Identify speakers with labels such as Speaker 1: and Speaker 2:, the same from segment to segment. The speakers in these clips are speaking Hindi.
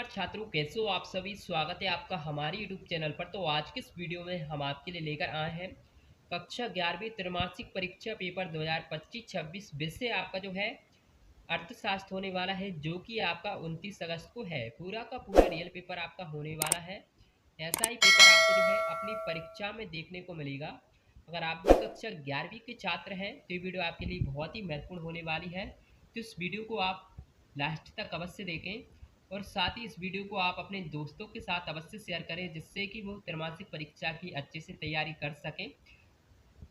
Speaker 1: नमस्कार छात्रों, कैसे हो आप सभी। स्वागत है आपका हमारे YouTube चैनल पर। तो आज के इस वीडियो में हम आपके लिए लेकर आए हैं कक्षा 11वीं त्रैमासिक परीक्षा पेपर 2025-26 विषय आपका जो है अर्थशास्त्र होने वाला है, जो कि आपका 29 अगस्त को है। पूरा का पूरा रियल पेपर आपका होने वाला है। ऐसा ही पेपर आपको जो है अपनी परीक्षा में देखने को मिलेगा। अगर आप भी कक्षा 11वीं के छात्र हैं तो ये वीडियो आपके लिए बहुत ही महत्वपूर्ण होने वाली है। तो इस वीडियो को आप लास्ट तक अवश्य देखें और साथ ही इस वीडियो को आप अपने दोस्तों के साथ अवश्य शेयर करें, जिससे कि वो त्रैमासिक परीक्षा की अच्छे से तैयारी कर सकें।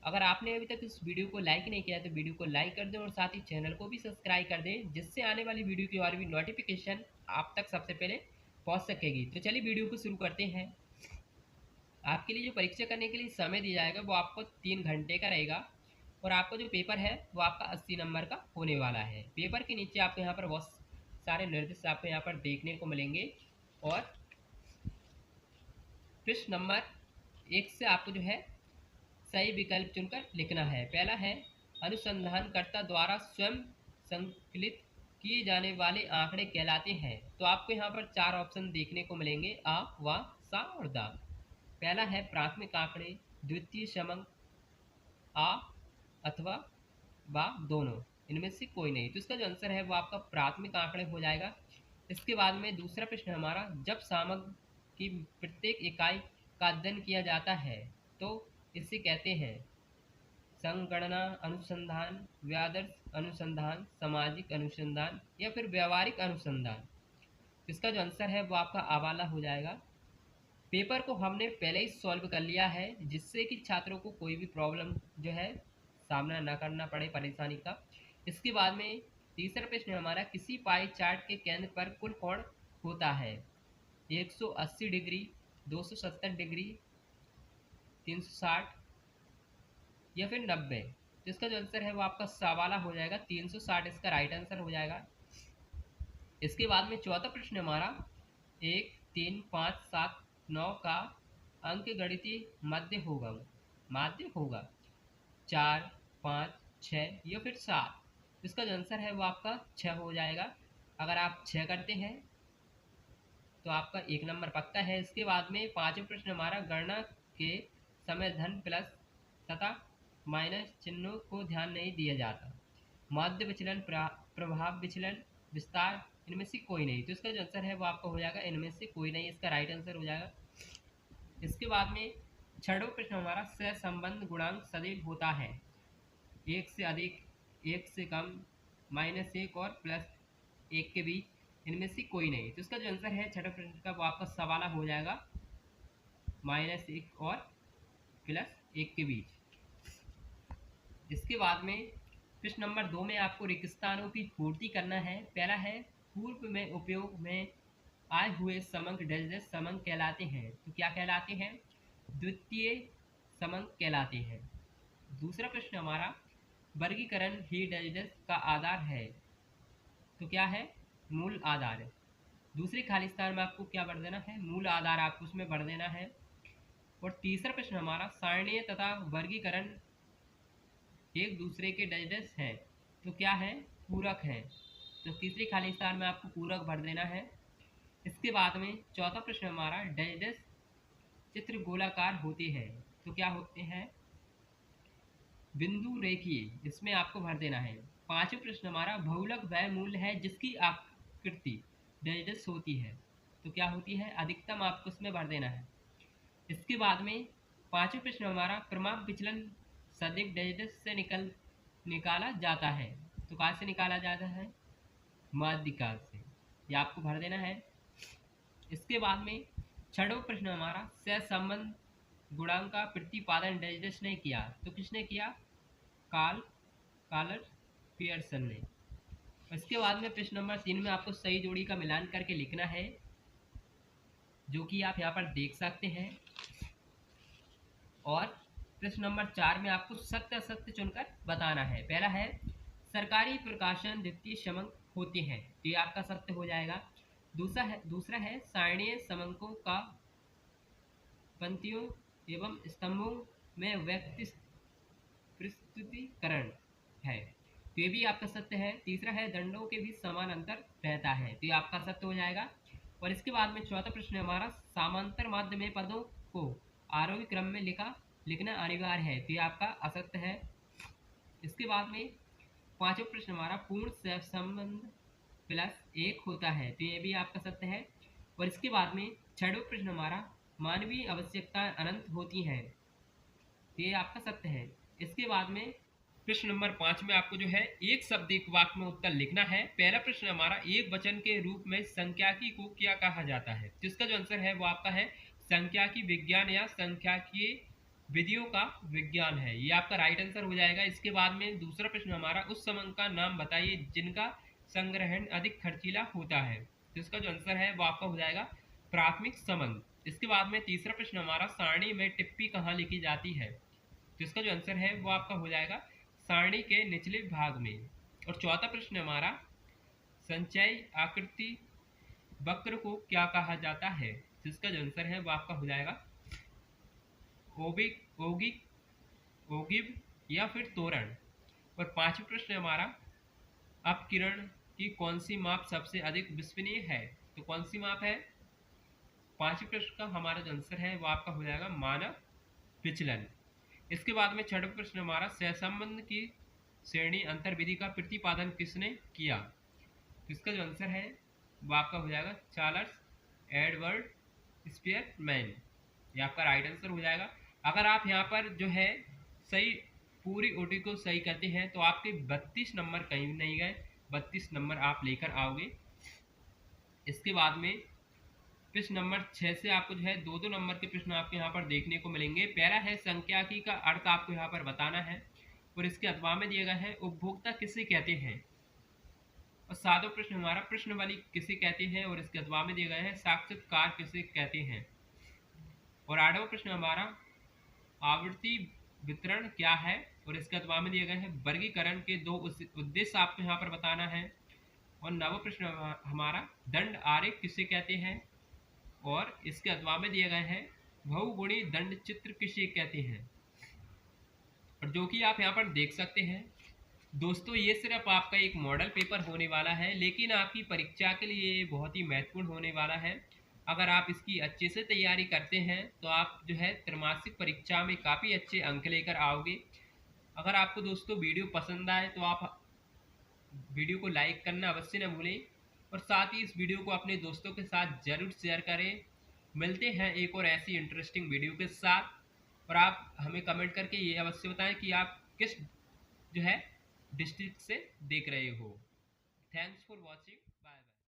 Speaker 1: अगर आपने अभी तक इस वीडियो को लाइक नहीं किया तो वीडियो को लाइक कर दें और साथ ही चैनल को भी सब्सक्राइब कर दें, जिससे आने वाली वीडियो की और भी नोटिफिकेशन आप तक सबसे पहले पहुंच सकेगी। तो चलिए वीडियो को शुरू करते हैं। आपके लिए जो परीक्षा करने के लिए समय दिया जाएगा वो आपको 3 घंटे का रहेगा और आपका जो पेपर है वो आपका 80 नंबर का होने वाला है। पेपर के नीचे आपको यहाँ पर बहुत सारे निर्देश आपको यहाँ पर देखने को मिलेंगे और प्रश्न नंबर 1 से आपको जो है सही विकल्प चुनकर लिखना है। पहला है, अनुसंधानकर्ता द्वारा स्वयं संकलित किए जाने वाले आंकड़े कहलाते हैं। तो आपको यहाँ पर 4 ऑप्शन देखने को मिलेंगे, आ, वा, सा और दा। पहला है प्राथमिक आंकड़े, द्वितीय समंक, आ अथवा वा दोनों, इनमें से कोई नहीं। तो इसका जो आंसर है वो आपका प्राथमिक आंकड़े हो जाएगा। इसके बाद में दूसरा प्रश्न हमारा, जब सामग्री की प्रत्येक इकाई का अध्ययन किया जाता है तो इसे कहते हैं संगणना अनुसंधान, व्यादर्श अनुसंधान, सामाजिक अनुसंधान या फिर व्यवहारिक अनुसंधान। इसका जो आंसर है वो आपका आ वाला हो जाएगा। पेपर को हमने पहले ही सॉल्व कर लिया है, जिससे कि छात्रों को कोई भी प्रॉब्लम जो है सामना ना करना पड़े, परेशानी का। इसके बाद में तीसरा प्रश्न हमारा, किसी पाई चार्ट के केंद्र पर कुल कोण होता है 180 डिग्री, 270 डिग्री, 360 या फिर 90। तो इसका जो आंसर है वो आपका सवाला हो जाएगा, 360 इसका राइट आंसर हो जाएगा। इसके बाद में चौथा प्रश्न हमारा, 1, 3, 5, 7, 9 का अंक गणितीय माध्य होगा 4, 5, 6 या फिर 7। इसका जो आंसर है वो आपका 6 हो जाएगा। अगर आप 6 करते हैं तो आपका 1 नंबर पक्का है। इसके बाद में पांचवा प्रश्न हमारा, गणना के समय धन प्लस तथा माइनस चिन्हों को ध्यान नहीं दिया जाता, माध्य विचलन, प्रभाव विचलन, विस्तार, इनमें से कोई नहीं। तो इसका जो आंसर है वो आपका हो जाएगा इनमें से कोई नहीं, इसका राइट आंसर हो जाएगा। इसके बाद में छठवां प्रश्न हमारा, सहसंबंध गुणांक सदैव होता है 1 से अधिक, 1 से कम, -1 और +1 के बीच, इनमें से कोई नहीं। तो इसका जो आंसर है छठे प्रश्न का वो आपका सवाला हो जाएगा -1 और +1 के बीच। इसके बाद में प्रश्न नंबर 2 में आपको रिक्त स्थानों की पूर्ति करना है। पहला है, पूर्व में उपयोग में आए हुए समंक डैश समंक कहलाते हैं। तो क्या कहलाते हैं? द्वितीय समंक कहलाते हैं। दूसरा प्रश्न हमारा, वर्गीकरण ही डैश का आधार है। तो क्या है? मूल आधार। दूसरे खाली स्थान में आपको क्या भर देना है? मूल आधार आपको उसमें भर देना है। और तीसरा प्रश्न हमारा, सारणीय तथा वर्गीकरण एक दूसरे के डैश हैं। तो क्या है? पूरक है। तो तीसरे खाली स्थान में आपको पूरक भर देना है। इसके बाद में चौथा प्रश्न हमारा, डैश चित्र गोलाकार होते हैं। तो क्या होते हैं? बिंदु रेखीय, इसमें आपको भर देना है। पांचवा प्रश्न हमारा, बहुलक वह मूल्य है जिसकी आकृति डैश होती है। तो क्या होती है? अधिकतम, आपको उसमें भर देना है। इसके बाद में पांचवा प्रश्न हमारा, क्रमांक विचलन सदैव डैश से निकाला जाता है। तो कहाँ से निकाला जाता है? माध्यिका से, ये आपको भर देना है। इसके बाद में छठवां प्रश्न हमारा, सहसंबंध गुणांक का प्रतिपादन डैश ने किया। तो किसने किया? कार्ल पियर्सन ने। इसके बाद में प्रश्न नंबर 3 में आपको सही जोड़ी का मिलान करके लिखना है, जो कि आप यहाँ पर देख सकते हैं। और प्रश्न नंबर 4 में आपको सत्य असत्य चुनकर बताना है। पहला है, सरकारी प्रकाशन द्वितीय समंक होते हैं। तो ये आपका सत्य हो जाएगा। दूसरा है सारणीय समंकों का पंक्तियों एवं स्तंभों में व्यक्ति प्रस्तुतिकरण है। तो ये भी आपका सत्य है। तीसरा है, दंडों के बीच समान अंतर रहता है। तो ये आपका सत्य हो जाएगा। और इसके बाद में चौथा प्रश्न हमारा समांतर माध्य में पदों को आरोही क्रम में लिखना अनिवार्य है, तो ये आपका असत्य है। इसके बाद में पांचवा प्रश्न हमारा पूर्ण सहसंबंध प्लस एक होता है, तो ये भी आपका सत्य है। और इसके बाद में छठवां प्रश्न हमारा मानवीय आवश्यकताएं अनंत होती हैं, तो ये आपका सत्य है। इसके बाद में प्रश्न नंबर 5 में आपको जो है एक शब्द एक वाक्य में उत्तर लिखना है। पहला प्रश्न हमारा एक वचन के रूप में संख्याकी को क्या कहा जाता है, तो इसका जो आंसर है वो आपका है संख्याकी विज्ञान या संख्याकीय विधियों का विज्ञान है, ये आपका राइट आंसर हो जाएगा। इसके बाद में दूसरा प्रश्न हमारा उस समंक का नाम बताइए जिनका संग्रहण अधिक खर्चीला होता है, तो इसका जो आंसर है वो आपका हो जाएगा प्राथमिक समंक। इसके बाद में तीसरा प्रश्न हमारा सारणी में टिप्पी कहाँ लिखी जाती है, तो इसका जो आंसर है वो आपका हो जाएगा सारणी के निचले भाग में। और चौथा प्रश्न हमारा संचय आकृति वक्र को क्या कहा जाता है, जिसका जो आंसर है वो आपका हो जाएगा ओबिक ओगिक ओगिब या फिर तोरण। और पांचवा प्रश्न हमारा अपकिरण की कौन सी माप सबसे अधिक विश्वसनीय है, तो कौन सी माप है। पांचवें प्रश्न का हमारा जो आंसर है वो आपका हो जाएगा मानव विचलन। इसके बाद में छठवां प्रश्न हमारा सहसंबंध की श्रेणी अंतर विधि का प्रतिपादन किसने किया, तो इसका जो आंसर है वो आपका हो जाएगा चार्ल्स एडवर्ड स्पियरमैन, ये आपका राइट आंसर हो जाएगा। अगर आप यहाँ पर जो है सही पूरी ओटी को सही करते हैं तो आपके 32 नंबर कहीं नहीं गए, 32 नंबर आप लेकर आओगे। इसके बाद में प्रश्न नंबर 6 से आपको जो है दो दो नंबर के प्रश्न आपको यहाँ पर देखने को मिलेंगे। पहला है संख्याकी का अर्थ आपको यहाँ पर बताना है, और इसके अथवा में दिया गया है उपभोक्ता किसे कहते हैं। और सातवां प्रश्न हमारा प्रश्नावली किसे कहते हैं, और इसके अथवा में दिया गया है साक्षात्कार किसे कहते हैं। और आठवां प्रश्न हमारा आवृत्ति वितरण क्या है, और इसके अथवा में दिया गया है वर्गीकरण के दो उद्देश्य आपको यहाँ पर बताना है। और नवा प्रश्न हमारा दंड आरेख किसे कहते हैं, और इसके अथवा में दिए गए हैं बहुगुणी दंड चित्र किसे कहते हैं। और जो कि आप यहाँ पर देख सकते हैं दोस्तों, ये सिर्फ आपका एक मॉडल पेपर होने वाला है, लेकिन आपकी परीक्षा के लिए ये बहुत ही महत्वपूर्ण होने वाला है। अगर आप इसकी अच्छे से तैयारी करते हैं तो आप जो है त्रैमासिक परीक्षा में काफ़ी अच्छे अंक लेकर आओगे। अगर आपको दोस्तों वीडियो पसंद आए तो आप वीडियो को लाइक करना अवश्य न भूलें, और साथ ही इस वीडियो को अपने दोस्तों के साथ ज़रूर शेयर करें। मिलते हैं एक और ऐसी इंटरेस्टिंग वीडियो के साथ, और आप हमें कमेंट करके ये अवश्य बताएं कि आप किस जो है डिस्ट्रिक्ट से देख रहे हो। Thanks for watching.